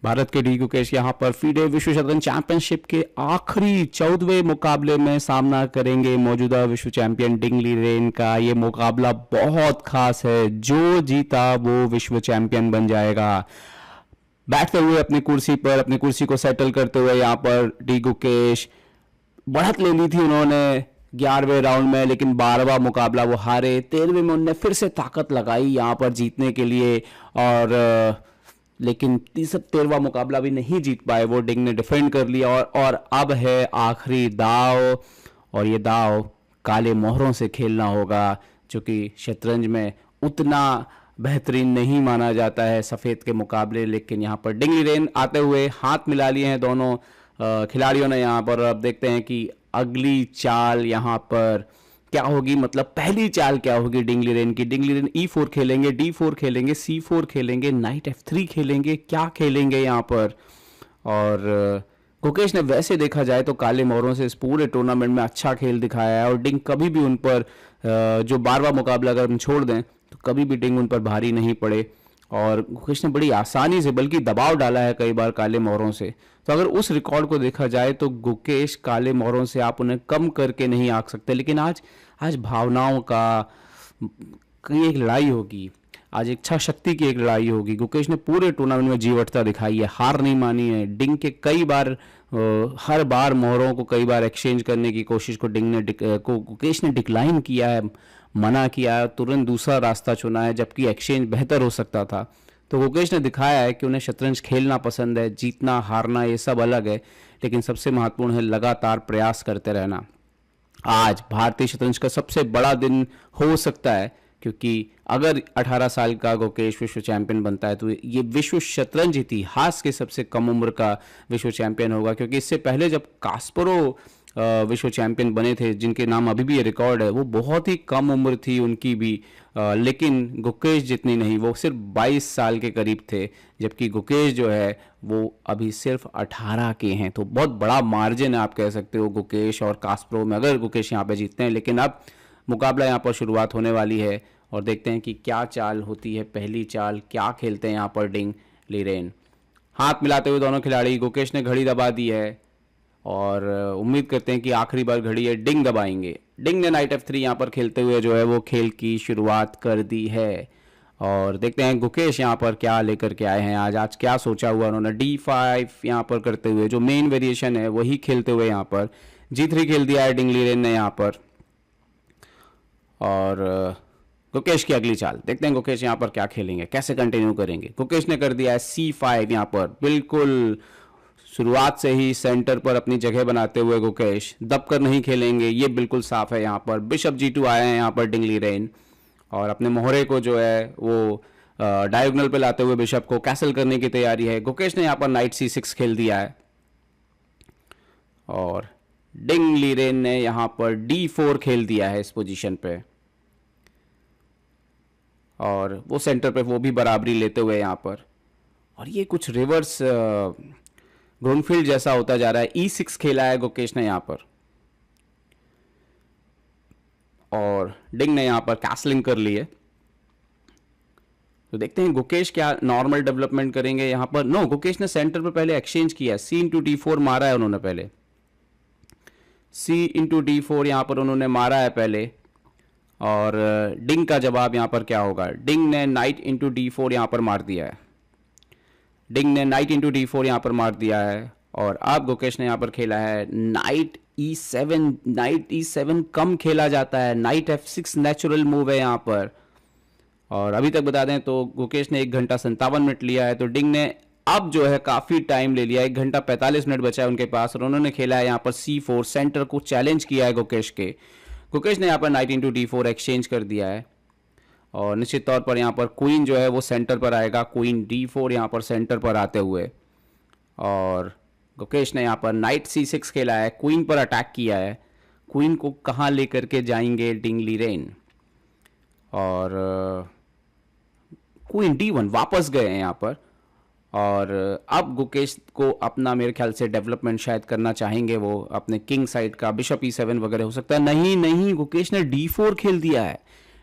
भारत के डी गुकेश यहाँ पर फीडे विश्व शतरंज चैंपियनशिप के आखिरी 14वें मुकाबले में सामना करेंगे मौजूदा विश्व चैंपियन डिंग लीरेन का। ये मुकाबला बहुत खास है, जो जीता वो विश्व चैंपियन बन जाएगा। बैठते हुए अपनी कुर्सी को सेटल करते हुए यहाँ पर डी गुकेश बढ़त ले ली थी उन्होंने 11वें राउंड में, लेकिन 12वां मुकाबला वो हारे। 13वें में उन्होंने फिर से ताकत लगाई यहाँ पर जीतने के लिए, और लेकिन 13वां मुकाबला भी नहीं जीत पाए वो। डिंग ने डिफेंड कर लिया, और अब है आखिरी दाव, और ये दाव काले मोहरों से खेलना होगा, जो कि शतरंज में उतना बेहतरीन नहीं माना जाता है सफ़ेद के मुकाबले। लेकिन यहाँ पर डिंग लीरेन आते हुए हाथ मिला लिए हैं दोनों खिलाड़ियों ने यहाँ पर। अब देखते हैं कि अगली चाल यहाँ पर क्या होगी, मतलब पहली चाल क्या होगी डिंग लीरेन की। डिंग लीरेन E4 खेलेंगे, D4 खेलेंगे, C4 खेलेंगे, नाइट F3 खेलेंगे, क्या खेलेंगे यहाँ पर। और गुकेश ने वैसे देखा जाए तो काले मोहरों से इस पूरे टूर्नामेंट में अच्छा खेल दिखाया है, और डिंग कभी भी उन पर जो 12वां मुकाबला अगर हम छोड़ दें तो कभी भी डिंग उन पर भारी नहीं पड़े, और गुकेश ने बड़ी आसानी से बल्कि दबाव डाला है कई बार काले मोहरों से। तो अगर उस रिकॉर्ड को देखा जाए तो गुकेश काले मोहरों से आप उन्हें कम करके नहीं आंक सकते। लेकिन आज भावनाओं की एक लड़ाई होगी, आज इच्छा शक्ति की एक लड़ाई होगी। गुकेश ने पूरे टूर्नामेंट में जीवटता दिखाई है, हार नहीं मानी है। डिंग के कई बार हर बार मोहरों को कई बार एक्सचेंज करने की कोशिश को गुकेश ने डिक्लाइन किया है, मना किया है, तुरंत दूसरा रास्ता चुना है, जबकि एक्सचेंज बेहतर हो सकता था। तो गुकेश ने दिखाया है कि उन्हें शतरंज खेलना पसंद है, जीतना हारना ये सब अलग है, लेकिन सबसे महत्वपूर्ण है लगातार प्रयास करते रहना। आज भारतीय शतरंज का सबसे बड़ा दिन हो सकता है, क्योंकि अगर 18 साल का गुकेश विश्व चैंपियन बनता है तो ये विश्व शतरंज इतिहास के सबसे कम उम्र का विश्व चैंपियन होगा। क्योंकि इससे पहले जब कास्परोव विश्व चैंपियन बने थे, जिनके नाम अभी भी ये रिकॉर्ड है, वो बहुत ही कम उम्र थी उनकी भी, लेकिन गुकेश जितनी नहीं, वो सिर्फ 22 साल के करीब थे, जबकि गुकेश जो है वो अभी सिर्फ 18 के हैं। तो बहुत बड़ा मार्जिन है आप कह सकते हो गुकेश और कास्परोव में, अगर गुकेश यहाँ पे जीतते हैं। लेकिन अब मुकाबला यहाँ पर शुरुआत होने वाली है, और देखते हैं कि क्या चाल होती है। पहली चाल क्या खेलते हैं यहाँ पर डिंग लीरेन। हाथ मिलाते हुए दोनों खिलाड़ी, गुकेश ने घड़ी दबा दी है, और उम्मीद करते हैं कि आखिरी बार घड़ी है डिंग दबाएंगे। डिंग ने नाइट F3 यहाँ पर खेलते हुए जो है वो खेल की शुरुआत कर दी है, और देखते हैं गुकेश यहाँ पर क्या लेकर के आए हैं आज क्या सोचा हुआ उन्होंने। D5 यहाँ पर करते हुए जो मेन वेरिएशन है वही खेलते हुए यहाँ पर G3 खेल दिया है डिंग लीरेन ने यहाँ पर। और गुकेश की अगली चाल देखते हैं, गुकेश यहाँ पर क्या खेलेंगे, कैसे कंटिन्यू करेंगे। गुकेश ने कर दिया है C5 यहाँ पर, बिल्कुल शुरुआत से ही सेंटर पर अपनी जगह बनाते हुए गुकेश दबकर नहीं खेलेंगे, ये बिल्कुल साफ है। यहाँ पर बिशप G2 आए हैं यहाँ पर डिंग लीरेन, और अपने मोहरे को जो है वो डायगोनल पे लाते हुए बिशप को कैसल करने की तैयारी है। गुकेश ने यहाँ पर नाइट C6 खेल दिया है, और डिंग लीरेन ने यहाँ पर D4 खेल दिया है इस पोजीशन पे, और वो सेंटर पे वो भी बराबरी लेते हुए यहाँ पर। और ये कुछ रिवर्स ग्रोनफील्ड जैसा होता जा रहा है। E6 खेला है गुकेश ने यहाँ पर, और डिंग ने यहाँ पर कैसलिंग कर ली है। तो देखते हैं गुकेश क्या नॉर्मल डेवलपमेंट करेंगे यहाँ पर। नो, गुकेश ने सेंटर पर पहले एक्सचेंज किया, C×D4 मारा है उन्होंने पहले, C×D4 यहाँ पर उन्होंने मारा है पहले। और डिंग का जवाब यहाँ पर क्या होगा, डिंग ने नाइट D4 यहाँ पर मार दिया है, डिंग ने नाइट D4 यहाँ पर मार दिया है। और अब गुकेश ने यहाँ पर खेला है नाइट E7, नाइट E7 कम खेला जाता है, नाइट F6 नेचुरल मूव है यहाँ पर। और अभी तक बता दें तो गुकेश ने 1 घंटा 57 मिनट लिया है, तो डिंग ने अब जो है काफ़ी टाइम ले लिया, 1 घंटा 45 मिनट बचा है उनके पास, और उन्होंने खेला है यहाँ पर C4, सेंटर को चैलेंज किया है गुकेश के। गुकेश ने यहाँ पर नाइट D4 एक्सचेंज कर दिया है, और निश्चित तौर पर यहाँ पर क्वीन जो है वो सेंटर पर आएगा, क्वीन D4 यहाँ पर सेंटर पर आते हुए। और गुकेश ने यहाँ पर नाइट C6 खेला है, क्वीन पर अटैक किया है। क्वीन को कहाँ लेकर के जाएंगे डिंग लीरेन, और क्वीन D1 वापस गए हैं यहाँ पर। और अब गुकेश को अपना मेरे ख्याल से डेवलपमेंट शायद करना चाहेंगे वो अपने किंग साइड का, बिशप E7 वगैरह हो सकता है। नहीं, गुकेश ने D4 खेल दिया है,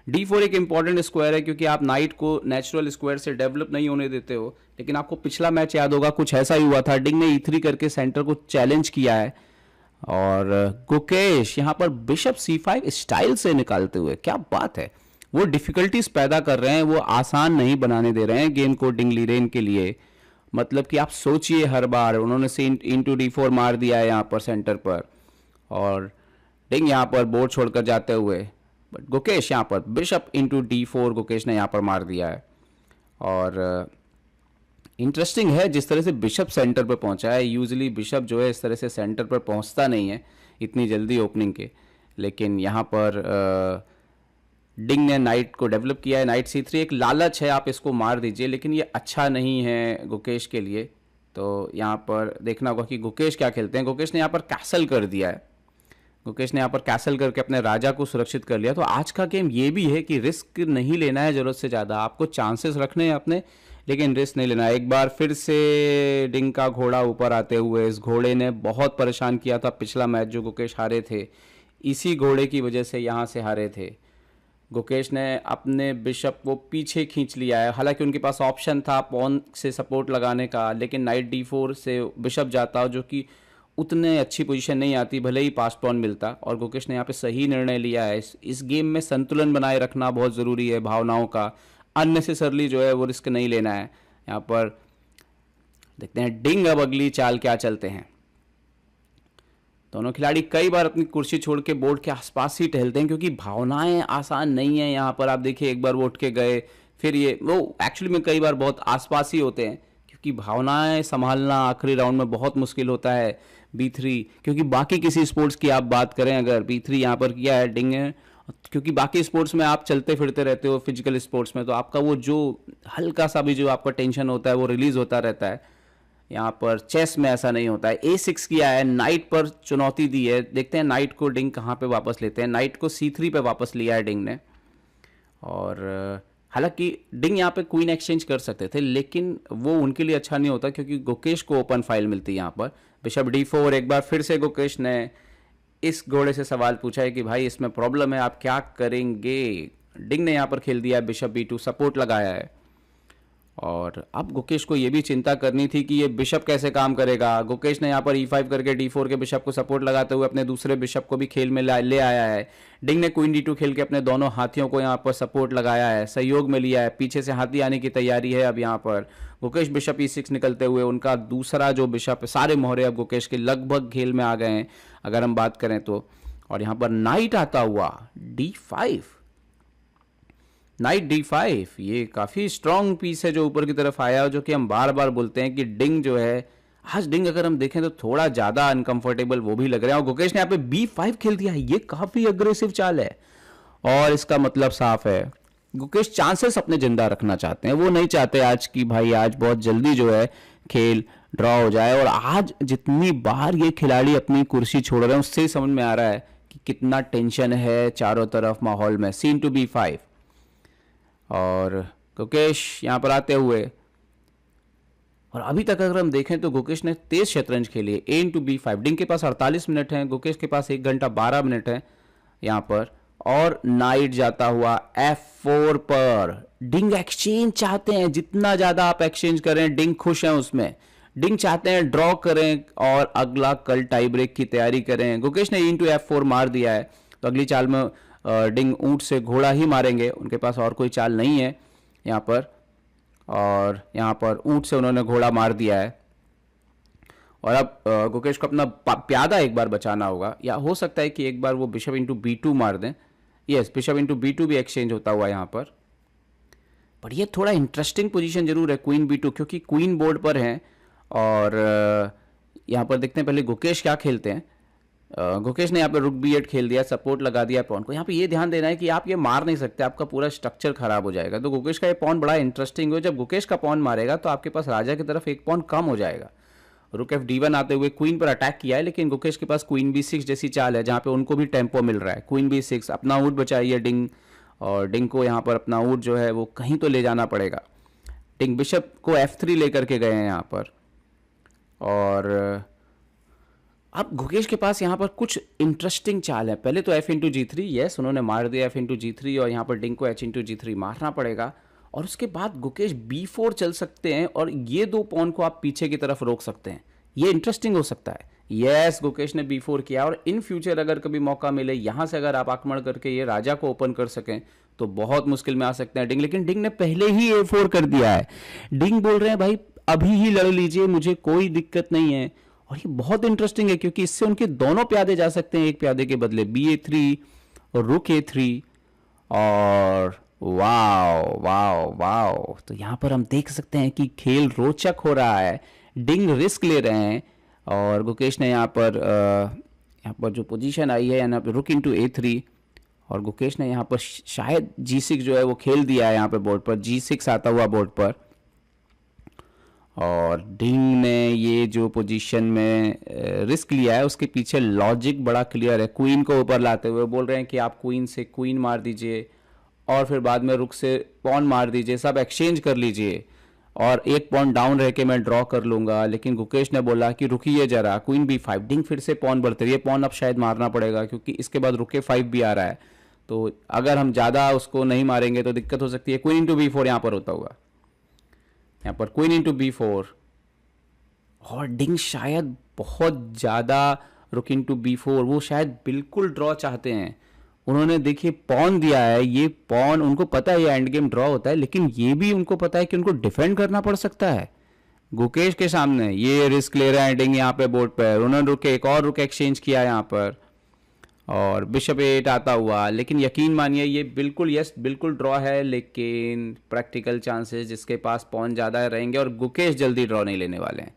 D4 एक इंपॉर्टेंट स्क्वायर है क्योंकि आप नाइट को नेचुरल स्क्वायर से डेवलप नहीं होने देते हो, लेकिन आपको पिछला मैच याद होगा कुछ ऐसा ही हुआ था, डिंग ने E3 करके सेंटर को चैलेंज किया है और गुकेश यहाँ पर बिशप C5 स्टाइल से निकालते हुए, क्या बात है, वो डिफिकल्टीज पैदा कर रहे हैं, वो आसान नहीं बनाने दे रहे हैं गेम को डिंग लीरेन के लिए। मतलब कि आप सोचिए, हर बार उन्होंने से इंटू D4 मार दिया है यहाँ पर सेंटर पर और डिंग यहाँ पर बोर्ड छोड़कर जाते हुए, बट गुकेश यहाँ पर बिशप इंटू D4 गुकेश ने यहाँ पर मार दिया है। और इंटरेस्टिंग है जिस तरह से बिशप सेंटर पर पहुंचा है, यूजुअली बिशप जो है इस तरह से सेंटर पर पहुंचता नहीं है इतनी जल्दी ओपनिंग के, लेकिन यहाँ पर डिंग ने नाइट को डेवलप किया है। नाइट C3 एक लालच है, आप इसको मार दीजिए, लेकिन ये अच्छा नहीं है गुकेश के लिए। तो यहाँ पर देखना होगा कि गुकेश क्या खेलते हैं। गुकेश ने यहाँ पर कैसल कर दिया है, गुकेश ने यहाँ पर कैसल करके अपने राजा को सुरक्षित कर लिया। तो आज का गेम ये भी है कि रिस्क नहीं लेना है ज़रूरत से ज़्यादा, आपको चांसेस रखने हैं अपने, लेकिन रिस्क नहीं लेना है। एक बार फिर से डिंग का घोड़ा ऊपर आते हुए, इस घोड़े ने बहुत परेशान किया था पिछला मैच जो गुकेश हारे थे, इसी घोड़े की वजह से यहाँ से हारे थे। गुकेश ने अपने बिशप को पीछे खींच लिया है, हालांकि उनके पास ऑप्शन था पॉन से सपोर्ट लगाने का, लेकिन नाइट D4 से बिशप जाता जो कि उतने अच्छी पोजीशन नहीं आती, भले ही पास पॉन मिलता, और गुकेश ने यहाँ पे सही निर्णय लिया है। इस गेम में संतुलन बनाए रखना बहुत ज़रूरी है, भावनाओं का अननेसेसरली जो है वो रिस्क नहीं लेना है। यहाँ पर देखते हैं डिंग अब अगली चाल क्या चलते हैं। दोनों खिलाड़ी कई बार अपनी कुर्सी छोड़ के बोर्ड के आसपास ही टहलते हैं क्योंकि भावनाएं आसान नहीं है। यहाँ पर आप देखिए, एक बार वो उठ के गए, फिर ये वो एक्चुअली में कई बार बहुत आसपास ही होते हैं क्योंकि भावनाएं संभालना आखिरी राउंड में बहुत मुश्किल होता है। B3, क्योंकि बाकी किसी स्पोर्ट्स की आप बात करें, अगर B3 यहाँ पर किया है डिंग ने, क्योंकि बाकी स्पोर्ट्स में आप चलते फिरते रहते हो, फिजिकल स्पोर्ट्स में, तो आपका वो जो हल्का सा भी जो आपका टेंशन होता है वो रिलीज होता रहता है। यहाँ पर चेस में ऐसा नहीं होता है। A6 किया है, नाइट पर चुनौती दी है, देखते हैं नाइट को डिंग कहाँ पे वापस लेते हैं। नाइट को C3 पे वापस लिया है डिंग ने, और हालांकि डिंग यहाँ पे क्वीन एक्सचेंज कर सकते थे, लेकिन वो उनके लिए अच्छा नहीं होता क्योंकि गुकेश को ओपन फाइल मिलती है यहाँ पर। बिशप D4, एक बार फिर से गुकेश ने इस घोड़े से सवाल पूछा है कि भाई इसमें प्रॉब्लम है, आप क्या करेंगे। डिंग ने यहाँ पर खेल दिया बिशप B2, सपोर्ट लगाया है, और अब गुकेश को ये भी चिंता करनी थी कि ये बिशप कैसे काम करेगा। गुकेश ने यहाँ पर E5 करके D4 के बिशप को सपोर्ट लगाते हुए अपने दूसरे बिशप को भी खेल में ले आया है। डिंग ने क्वीन D2 खेल के अपने दोनों हाथियों को यहाँ पर सपोर्ट लगाया है, सहयोग में लिया है, पीछे से हाथी आने की तैयारी है। अब यहाँ पर गुकेश बिशप E6 निकलते हुए उनका दूसरा जो बिशप, सारे मोहरे अब गुकेश के लगभग खेल में आ गए हैं अगर हम बात करें तो। और यहाँ पर नाइट आता हुआ D5, नाइट D5, ये काफ़ी स्ट्रॉन्ग पीस है जो ऊपर की तरफ आया, जो कि हम बार बार बोलते हैं कि डिंग जो है, आज डिंग अगर हम देखें तो थोड़ा ज़्यादा अनकंफर्टेबल वो भी लग रहा है। और गुकेश ने यहाँ पे B5 खेल दिया है, ये काफ़ी अग्रेसिव चाल है, और इसका मतलब साफ है गुकेश चांसेस अपने जिंदा रखना चाहते हैं। वो नहीं चाहते आज की भाई आज बहुत जल्दी जो है खेल ड्रॉ हो जाए। और आज जितनी बार ये खिलाड़ी अपनी कुर्सी छोड़ रहे हैं उससे ही समझ में आ रहा है कि कितना टेंशन है चारों तरफ माहौल में। C to B5, और गुकेश यहाँ पर आते हुए, और अभी तक अगर हम देखें तो गुकेश ने तेज शतरंज खेली है। A into B5, डिंग के पास 48 मिनट हैं, गुकेश के पास 1 घंटा 12 मिनट है यहाँ पर। और नाइट जाता हुआ F4 पर, डिंग एक्सचेंज चाहते हैं, जितना ज़्यादा आप एक्सचेंज करें डिंग खुश हैं उसमें। डिंग चाहते हैं ड्रॉ करें और अगला कल टाई ब्रेक की तैयारी करें। गुकेश ने E into F4 मार दिया है, तो अगली चाल में डिंग ऊंट से घोड़ा ही मारेंगे, उनके पास और कोई चाल नहीं है यहाँ पर। और यहाँ पर ऊंट से उन्होंने घोड़ा मार दिया है, और अब गुकेश को अपना प्यादा एक बार बचाना होगा, या हो सकता है कि एक बार वो बिशप इंटू B2 मार दें। यस, बिशप इंटू B2 भी एक्सचेंज होता हुआ यहाँ पर। पर ये थोड़ा इंटरेस्टिंग पोजीशन जरूर है क्वीन B2, क्योंकि क्वीन बोर्ड पर है। और यहाँ पर देखते हैं पहले गुकेश क्या खेलते हैं। गुकेश ने यहाँ पे रुक B8 खेल दिया, सपोर्ट लगा दिया पॉन को। यहाँ पे ये ध्यान देना है कि आप ये मार नहीं सकते, आपका पूरा स्ट्रक्चर खराब हो जाएगा। तो गुकेश का ये पॉन बड़ा इंटरेस्टिंग है, जब गुकेश का पॉन मारेगा तो आपके पास राजा की तरफ एक पॉन कम हो जाएगा। रुक FD1 आते हुए क्वीन पर अटैक किया है, लेकिन गुकेश के पास क्वीन B6 जैसी चाल है जहाँ पे उनको भी टेम्पो मिल रहा है। क्वीन B6, अपना ऊँट बचाइए डिंग, और डिंग को यहाँ पर अपना ऊँट जो है वो कहीं तो ले जाना पड़ेगा। डिंग बिशप को F3 लेकर के गए हैं यहाँ पर, और अब गुकेश के पास यहाँ पर कुछ इंटरेस्टिंग चाल है। पहले तो एफ इंटू जी थ्री, यस उन्होंने मार दिया एफ इंटू जी थ्री, और यहाँ पर डिंग को एच इंटू जी थ्री मारना पड़ेगा। और उसके बाद गुकेश बी फोर चल सकते हैं और ये दो पॉन को आप पीछे की तरफ रोक सकते हैं। ये इंटरेस्टिंग हो सकता है। यस गुकेश ने बी फोर किया, और इन फ्यूचर अगर कभी मौका मिले यहाँ से अगर आप आक्रमण करके ये राजा को ओपन कर सकें तो बहुत मुश्किल में आ सकते हैं डिंग। लेकिन डिंग ने पहले ही ए फोर कर दिया है। डिंग बोल रहे हैं भाई अभी ही लड़ लीजिए, मुझे कोई दिक्कत नहीं है। और ये बहुत इंटरेस्टिंग है क्योंकि इससे उनके दोनों प्यादे जा सकते हैं एक प्यादे के बदले। बी ए थ्री और रुक ए थ्री, और वाओ वाओ वाओ। तो यहाँ पर हम देख सकते हैं कि खेल रोचक हो रहा है, डिंग रिस्क ले रहे हैं। और गुकेश ने यहाँ पर जो पोजीशन आई है यहाँ पर रुक इनटू ए थ्री, और गुकेश ने यहाँ पर शायद जी सिक्स जो है वो खेल दिया है यहाँ पे बोर्ड पर, जी सिक्स आता हुआ बोर्ड पर। और डिंग ने ये जो पोजीशन में रिस्क लिया है उसके पीछे लॉजिक बड़ा क्लियर है। क्वीन को ऊपर लाते हुए बोल रहे हैं कि आप क्वीन से क्वीन मार दीजिए और फिर बाद में रुक से पॉन मार दीजिए, सब एक्सचेंज कर लीजिए और एक पॉन डाउन रह के मैं ड्रॉ कर लूंगा। लेकिन गुकेश ने बोला कि रुकिए जरा, क्वीन बी फाइव, डिंग फिर से पॉन बढ़ते हुए, ये पॉन अब शायद मारना पड़ेगा क्योंकि इसके बाद रुके फाइव भी आ रहा है। तो अगर हम ज़्यादा उसको नहीं मारेंगे तो दिक्कत हो सकती है। क्वीन इंटू बी फोर यहाँ पर होता हुआ, यहाँ पर क्वीन इंटू बी फोर, और डिंग शायद बहुत ज़्यादा रुक इंटू बी फोर, वो शायद बिल्कुल ड्रॉ चाहते हैं। उन्होंने देखिए पॉन दिया है, ये पॉन उनको पता है ये एंड गेम ड्रॉ होता है, लेकिन ये भी उनको पता है कि उनको डिफेंड करना पड़ सकता है गुकेश के सामने। ये रिस्क ले रहे हैं डिंग यहाँ पे बोर्ड पर। उन्होंने रुक एक और रुक एक्सचेंज किया यहाँ पर, और बिशप एट आता हुआ। लेकिन यकीन मानिए ये बिल्कुल यस बिल्कुल ड्रॉ है, लेकिन प्रैक्टिकल चांसेस जिसके पास पॉन ज़्यादा रहेंगे, और गुकेश जल्दी ड्रॉ नहीं लेने वाले हैं।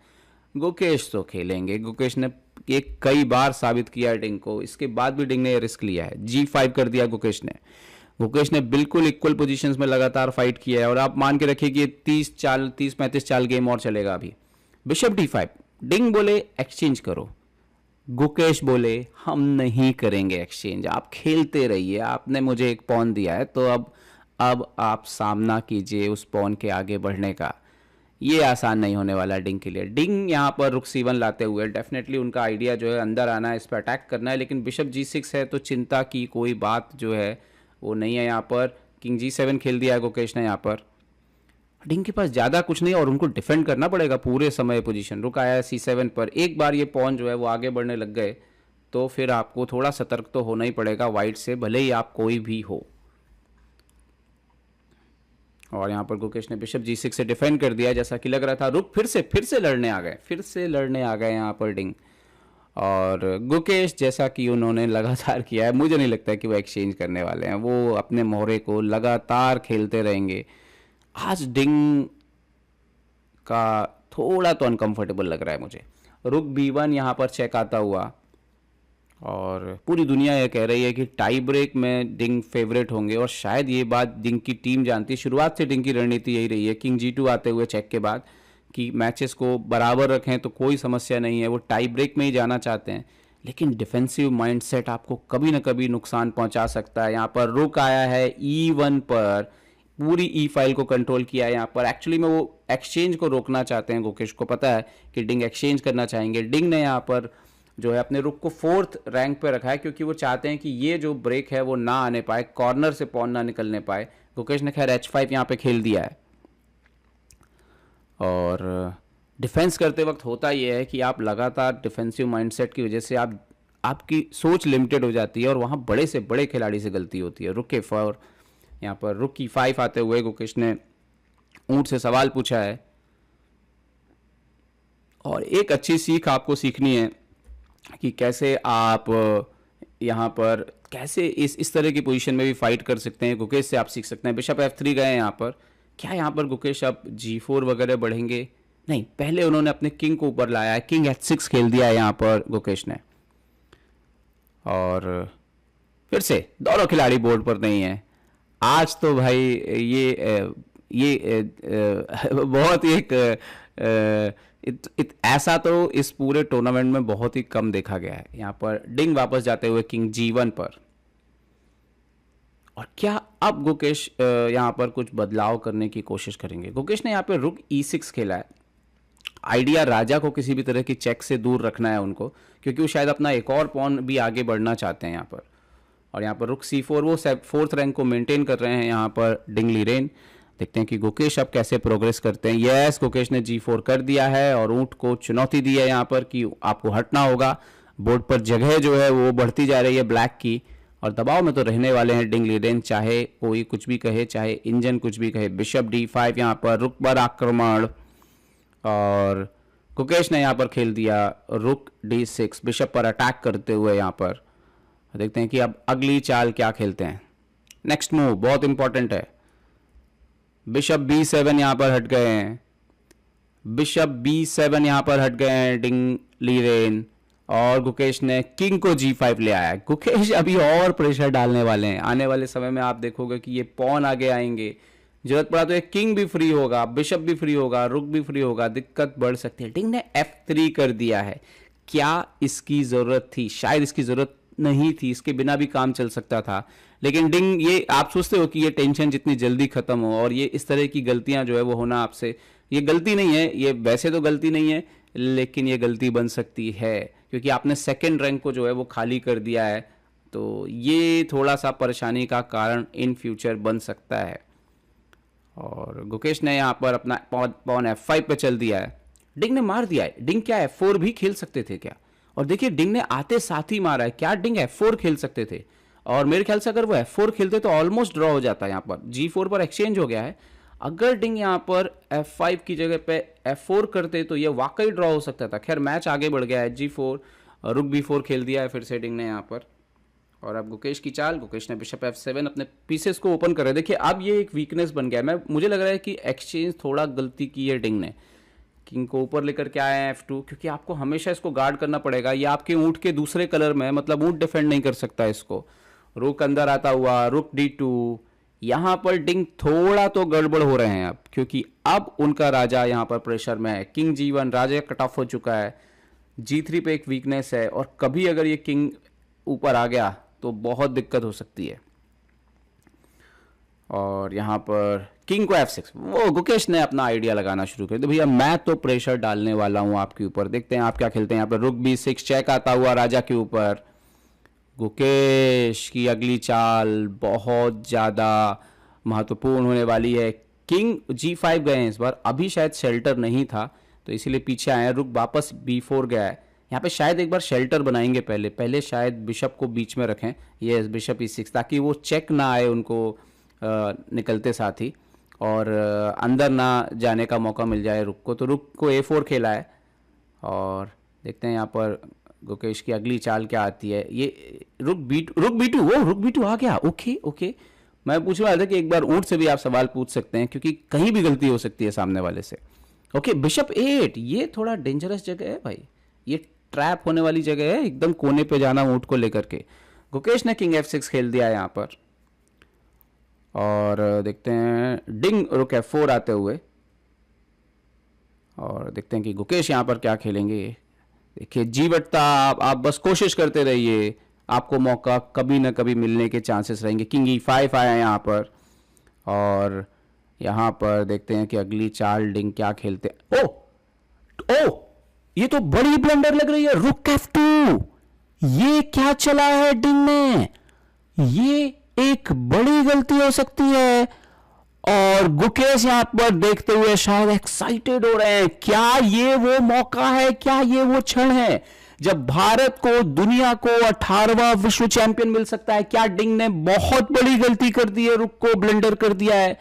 गुकेश तो खेलेंगे, गुकेश ने ये कई बार साबित किया है डिंग को, इसके बाद भी डिंग ने रिस्क लिया है। जी फाइव कर दिया गुकेश ने बिल्कुल इक्वल पोजीशंस में लगातार फाइट किया है। और आप मान के रखिए कि 30-35 चाल गेम और चलेगा अभी। बिशप डी फाइव, डिंग बोले एक्सचेंज करो, गुकेश बोले हम नहीं करेंगे एक्सचेंज, आप खेलते रहिए, आपने मुझे एक पॉन दिया है तो अब आप सामना कीजिए उस पॉन के आगे बढ़ने का। ये आसान नहीं होने वाला डिंग के लिए। डिंग यहाँ पर रुक C1 लाते हुए डेफिनेटली उनका आइडिया जो है अंदर आना है, इस पर अटैक करना है, लेकिन बिशप G6 है तो चिंता की कोई बात जो है वो नहीं है। यहाँ पर किंग G7 खेल दिया है गुकेश ने। यहाँ पर डिंग के पास ज़्यादा कुछ नहीं और उनको डिफेंड करना पड़ेगा पूरे समय पोजीशन। रुक आया है C7 पर, एक बार ये पॉन जो है वो आगे बढ़ने लग गए तो फिर आपको थोड़ा सतर्क तो होना ही पड़ेगा वाइट से, भले ही आप कोई भी हो। और यहाँ पर गुकेश ने बिशप G6 से डिफेंड कर दिया जैसा कि लग रहा था। रुक फिर से लड़ने आ गए यहाँ पर डिंग। और गुकेश जैसा कि उन्होंने लगातार किया है, मुझे नहीं लगता कि वो एक्सचेंज करने वाले हैं, वो अपने मोहरे को लगातार खेलते रहेंगे। आज डिंग का थोड़ा तो अनकंफर्टेबल लग रहा है मुझे। रुक B1 यहाँ पर चेक आता हुआ, और पूरी दुनिया ये कह रही है कि टाई ब्रेक में डिंग फेवरेट होंगे, और शायद ये बात डिंग की टीम जानती है। शुरुआत से डिंग की रणनीति यही रही है किंग G2 आते हुए चेक के बाद कि मैचेस को बराबर रखें तो कोई समस्या नहीं है, वो टाई ब्रेक में ही जाना चाहते हैं। लेकिन डिफेंसिव माइंडसेट आपको कभी ना कभी नुकसान पहुंचा सकता है। यहाँ पर रुक आया है E1 पर, पूरी ई फाइल को कंट्रोल किया है यहाँ पर। एक्चुअली में वो एक्सचेंज को रोकना चाहते हैं, गुकेश को पता है कि डिंग एक्सचेंज करना चाहेंगे। डिंग ने यहाँ पर जो है अपने रुक को 4th रैंक पे रखा है क्योंकि वो चाहते हैं कि ये जो ब्रेक है वो ना आने पाए, कॉर्नर से पॉन ना निकलने पाए। गुकेश ने खैर H5 यहाँ पे खेल दिया है। और डिफेंस करते वक्त होता ये है कि आप लगातार डिफेंसिव माइंडसेट की वजह से आपकी सोच लिमिटेड हो जाती है और वहाँ बड़े से बड़े खिलाड़ी से गलती होती है। रुक E4, यहाँ पर रुक E5 आते हुए गुकेश ने ऊंट से सवाल पूछा है, और एक अच्छी सीख आपको सीखनी है कि कैसे आप यहाँ पर कैसे इस तरह की पोजीशन में भी फाइट कर सकते हैं। गुकेश से आप सीख सकते हैं। बिशप F3 गए हैं यहाँ पर, क्या यहाँ पर गुकेश अब G4 वगैरह बढ़ेंगे? नहीं, पहले उन्होंने अपने किंग को ऊपर लाया है, किंग H6 खेल दिया है यहाँ पर गुकेश ने। और फिर से दोनों खिलाड़ी बोर्ड पर नहीं है आज तो भाई। ये बहुत ही एक ऐसा तो इस पूरे टूर्नामेंट में बहुत ही कम देखा गया है। यहाँ पर डिंग वापस जाते हुए किंग G1 पर, और क्या अब गुकेश यहाँ पर कुछ बदलाव करने की कोशिश करेंगे? गुकेश ने यहाँ पे रुक E6 खेला है, आइडिया राजा को किसी भी तरह की चेक से दूर रखना है उनको, क्योंकि वो शायद अपना एक और पॉन भी आगे बढ़ना चाहते हैं यहाँ पर। और यहाँ पर रुक C4, वो 4th रैंक को मेंटेन कर रहे हैं यहाँ पर डिंग लीरेन। देखते हैं कि गुकेश अब कैसे प्रोग्रेस करते हैं। यस, गुकेश ने G4 कर दिया है और ऊंट को चुनौती दी है यहाँ पर कि आपको हटना होगा। बोर्ड पर जगह जो है वो बढ़ती जा रही है ब्लैक की, और दबाव में तो रहने वाले हैं डिंग लीरेन, चाहे कोई कुछ भी कहे, चाहे इंजन कुछ भी कहे। बिशप D5 यहाँ पर रुक पर आक्रमण, और गुकेश ने यहाँ पर खेल दिया रुक D6 बिशप पर अटैक करते हुए। यहाँ पर देखते हैं कि अब अगली चाल क्या खेलते हैं। नेक्स्ट मूव बहुत इंपॉर्टेंट है। बिशप B7 यहाँ पर हट गए हैं, बिशप B7 यहाँ पर हट गए हैं डिंग लीरेन, और गुकेश ने किंग को G5 ले आया। गुकेश अभी और प्रेशर डालने वाले हैं। आने वाले समय में आप देखोगे कि ये पॉन आगे आएंगे, जरूरत पड़ा तो एक किंग भी फ्री होगा, बिशप भी फ्री होगा, रुक भी फ्री होगा, दिक्कत बढ़ सकती है। डिंग ने F3 कर दिया है। क्या इसकी जरूरत थी? शायद इसकी जरूरत नहीं थी, इसके बिना भी काम चल सकता था। लेकिन डिंग, ये आप सोचते हो कि ये टेंशन जितनी जल्दी खत्म हो, और ये इस तरह की गलतियां जो है वो होना आपसे, ये गलती नहीं है, ये वैसे तो गलती नहीं है, लेकिन ये गलती बन सकती है क्योंकि आपने 2nd रैंक को जो है वो खाली कर दिया है। तो ये थोड़ा सा परेशानी का कारण इन फ्यूचर बन सकता है। और गुकेश ने यहाँ पर अपना पॉन F5 पे चल दिया है। डिंग ने मार दिया है। डिंग क्या F4 भी खेल सकते थे क्या? और देखिए डिंग ने आते साथ ही मारा है। क्या डिंग F4 खेल सकते थे? और मेरे ख्याल से अगर वो F4 खेलते तो ऑलमोस्ट ड्रॉ हो जाता है। यहाँ पर G4 पर एक्सचेंज हो गया है। अगर डिंग यहाँ पर F5 की जगह पे F4 करते तो ये वाकई ड्रॉ हो सकता था। खैर मैच आगे बढ़ गया है। G4 रुक B4 खेल दिया है फिर से डिंग ने यहाँ पर। और अब गुकेश की चाल, गुकेश ने बिशप F7 अपने पीसेस को ओपन कर रहे हैं। देखिए अब ये एक वीकनेस बन गया है। मुझे लग रहा है कि एक्सचेंज थोड़ा गलती की है डिंग ने। किंग को ऊपर लेकर के आए हैं F2, क्योंकि आपको हमेशा इसको गार्ड करना पड़ेगा। ये आपके ऊंट के दूसरे कलर में है, मतलब ऊंट डिफेंड नहीं कर सकता इसको। रुक अंदर आता हुआ, रुक D2। यहाँ पर डिंग थोड़ा तो गड़बड़ हो रहे हैं अब, क्योंकि अब उनका राजा यहाँ पर प्रेशर में है। किंग G1, राजा कट ऑफ हो चुका है। G3 पे एक वीकनेस है, और कभी अगर ये किंग ऊपर आ गया तो बहुत दिक्कत हो सकती है। और यहाँ पर किंग को F6, वो गुकेश ने अपना आइडिया लगाना शुरू कर दिया। भैया मैं तो प्रेशर डालने वाला हूँ आपके ऊपर, देखते हैं आप क्या खेलते हैं। यहाँ पर रुक B6 चेक आता हुआ राजा के ऊपर। गुकेश की अगली चाल बहुत ज़्यादा महत्वपूर्ण होने वाली है। किंग G5 गए हैं इस बार, अभी शायद शेल्टर नहीं था तो इसीलिए पीछे आए हैं। रुक वापस B4 गया है। यहाँ पे शायद एक बार शेल्टर बनाएंगे, पहले शायद बिशप को बीच में रखें। ये बिशप E6, ताकि वो चेक ना आए उनको निकलते साथ ही, और अंदर ना जाने का मौका मिल जाए रुक को। तो रुक को A4 खेला है, और देखते हैं यहाँ पर गुकेश की अगली चाल क्या आती है। ये रुक B2, वो रुक B2 आ गया। ओके, मैं पूछने वाला था कि एक बार ऊंट से भी आप सवाल पूछ सकते हैं, क्योंकि कहीं भी गलती हो सकती है सामने वाले से। ओके, बिशप 8, ये थोड़ा डेंजरस जगह है भाई, ये ट्रैप होने वाली जगह है, एकदम कोने पे जाना ऊंट को लेकर के। गुकेश ने किंग F6 खेल दिया है यहाँ पर, और देखते हैं डिंग रुक F4 आते हुए, और देखते हैं कि गुकेश यहाँ पर क्या खेलेंगे। देखिए जीवटता, आप बस कोशिश करते रहिए, आपको मौका कभी ना कभी मिलने के चांसेस रहेंगे। किंग E5 आया यहाँ पर, और यहाँ पर देखते हैं कि अगली चाल डिंग क्या खेलते हैं। ओ ये तो बड़ी ब्लंडर लग रही है। रुक F2, ये क्या चला है डिंग ने? ये एक बड़ी गलती हो सकती है, और गुकेश यहां पर देखते हुए शायद एक्साइटेड हो रहे हैं। क्या ये वो मौका है, क्या ये वो क्षण है जब भारत को, दुनिया को 18वां विश्व चैंपियन मिल सकता है? क्या डिंग ने बहुत बड़ी गलती कर दी है, रुक को ब्लंडर कर दिया है?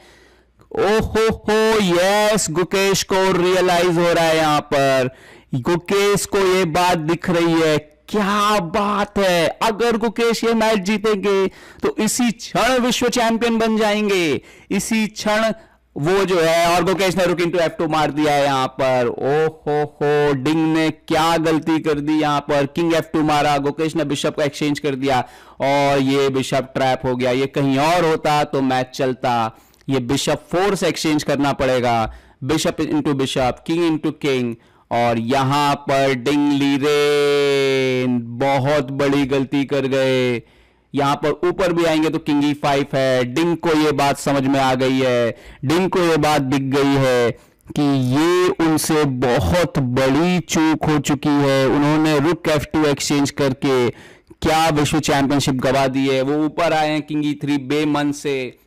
ओहो यस, गुकेश को रियलाइज हो रहा है, यहां पर गुकेश को ये बात दिख रही है। क्या बात है, अगर गुकेश ये मैच जीतेंगे तो इसी क्षण विश्व चैंपियन बन जाएंगे, इसी क्षण वो जो है। और गुकेश ने रुक इंटू F2 मार दिया है यहां पर। ओहो डिंग ने क्या गलती कर दी यहां पर। किंग F2 मारा, गुकेश ने बिशप का एक्सचेंज कर दिया, और ये बिशप ट्रैप हो गया। ये कहीं और होता तो मैच चलता, ये बिशप 4 से एक्सचेंज करना पड़ेगा। Bishop into bishop, king into king, और यहां पर डिंग लीरेन बहुत बड़ी गलती कर गए। यहां पर ऊपर भी आएंगे तो किंग E5 है। डिंग को यह बात समझ में आ गई है, डिंग को यह बात दिख गई है कि ये उनसे बहुत बड़ी चूक हो चुकी है। उन्होंने रुक F2 एक्सचेंज करके क्या विश्व चैंपियनशिप गवा दी है। वो ऊपर आए हैं किंग E3 बेमन से,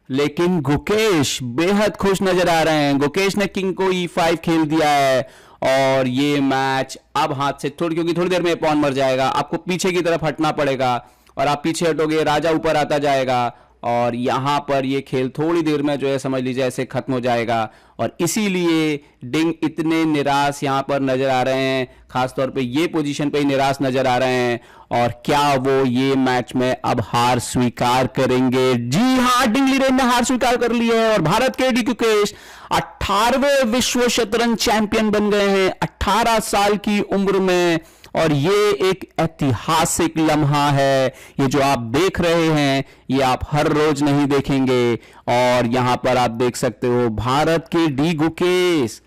लेकिन गुकेश बेहद खुश नजर आ रहे हैं। गुकेश ने किंग को E5 खेल दिया है और ये मैच अब हाथ से क्योंकि थोड़ी देर में पॉन मर जाएगा, आपको पीछे की तरफ हटना पड़ेगा और आप पीछे हटोगे, राजा ऊपर आता जाएगा और यहां पर ये खेल थोड़ी देर में जो है समझ लीजिए ऐसे खत्म हो जाएगा। और इसीलिए डिंग इतने निराश यहां पर नजर आ रहे हैं, खासतौर पे ये पोजीशन पे ही निराश नजर आ रहे हैं। और क्या वो ये मैच में अब हार स्वीकार करेंगे? जी हां, डिंग लीरेन ने हार स्वीकार कर ली है और भारत के डी गुकेश 18वें विश्व शतरंज चैंपियन बन गए हैं 18 साल की उम्र में। और ये एक ऐतिहासिक लम्हा है। ये जो आप देख रहे हैं ये आप हर रोज नहीं देखेंगे। और यहां पर आप देख सकते हो भारत के डी गुकेश,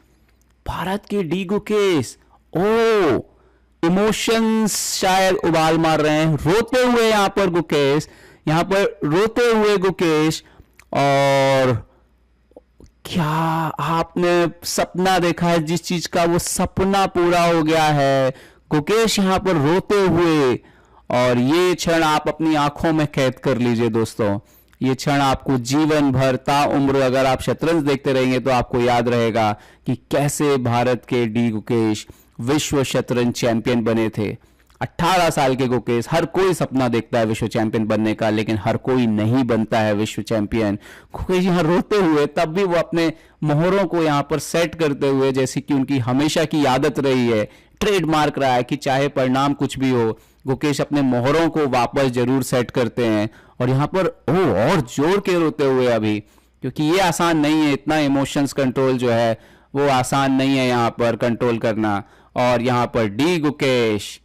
भारत के डी गुकेश ओ इमोशंस शायद उबाल मार रहे हैं, रोते हुए यहां पर गुकेश, यहां पर रोते हुए गुकेश। और क्या आपने सपना देखा है जिस चीज का, वो सपना पूरा हो गया है। गुकेश यहां पर रोते हुए, और ये क्षण आप अपनी आंखों में कैद कर लीजिए दोस्तों। ये क्षण आपको जीवन भर ताउम्र अगर आप शतरंज देखते रहेंगे तो आपको याद रहेगा कि कैसे भारत के डी गुकेश विश्व शतरंज चैंपियन बने थे। 18 साल के गुकेश, हर कोई सपना देखता है विश्व चैंपियन बनने का, लेकिन हर कोई नहीं बनता है विश्व चैंपियन। गुकेश यहां रोते हुए, तब भी वो अपने मोहरों को यहां पर सेट करते हुए, जैसे कि उनकी हमेशा की आदत रही है, ट्रेडमार्क रहा है कि चाहे परिणाम कुछ भी हो, गुकेश अपने मोहरों को वापस जरूर सेट करते हैं। और यहां पर और जोर के रोते हुए अभी, क्योंकि ये आसान नहीं है, इतना इमोशंस कंट्रोल जो है वो आसान नहीं है यहां पर कंट्रोल करना। और यहां पर डी गुकेश,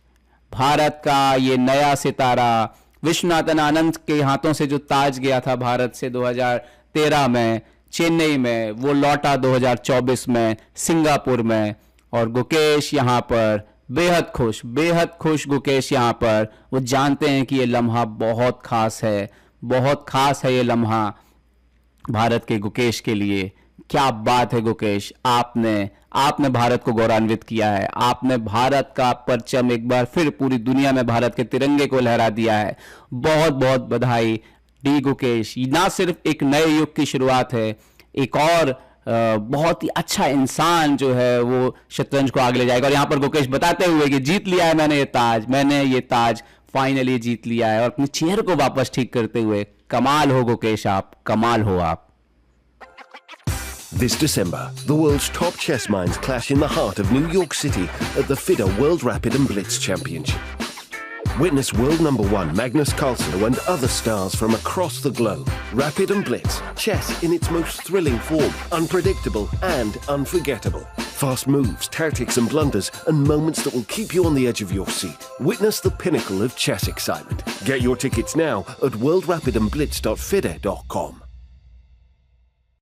भारत का ये नया सितारा, विश्वनाथन आनंद के हाथों से जो ताज गया था भारत से 2013 में चेन्नई में, वो लौटा 2024 में सिंगापुर में। और गुकेश यहां पर बेहद खुश गुकेश यहां पर, वो जानते हैं कि ये लम्हा बहुत खास है, बहुत खास है ये लम्हा भारत के गुकेश के लिए। क्या बात है गुकेश, आपने भारत को गौरवान्वित किया है, आपने भारत का परचम एक बार फिर पूरी दुनिया में भारत के तिरंगे को लहरा दिया है। बहुत बहुत बधाई डी गुकेश। ना सिर्फ एक नए युग की शुरुआत है, एक और बहुत ही अच्छा इंसान जो है वो शतरंज को आगे ले जाएगा। और यहां पर गुकेश बताते हुए कि जीत लिया है मैंने ये ताज फाइनली जीत लिया है, और अपने चेहरे को वापस ठीक करते हुए, कमाल हो गुकेश आप, कमाल हो आप। This December, the world's top chess minds clash in the heart of New York City at the FIDE World Rapid and Blitz Championship. Witness world number 1 Magnus Carlsen and other stars from across the globe. Rapid and Blitz, chess in its most thrilling form, unpredictable and unforgettable. Fast moves, tactics and blunders, and moments that will keep you on the edge of your seat. Witness the pinnacle of chess excitement. Get your tickets now at worldrapidandblitz.fide.com.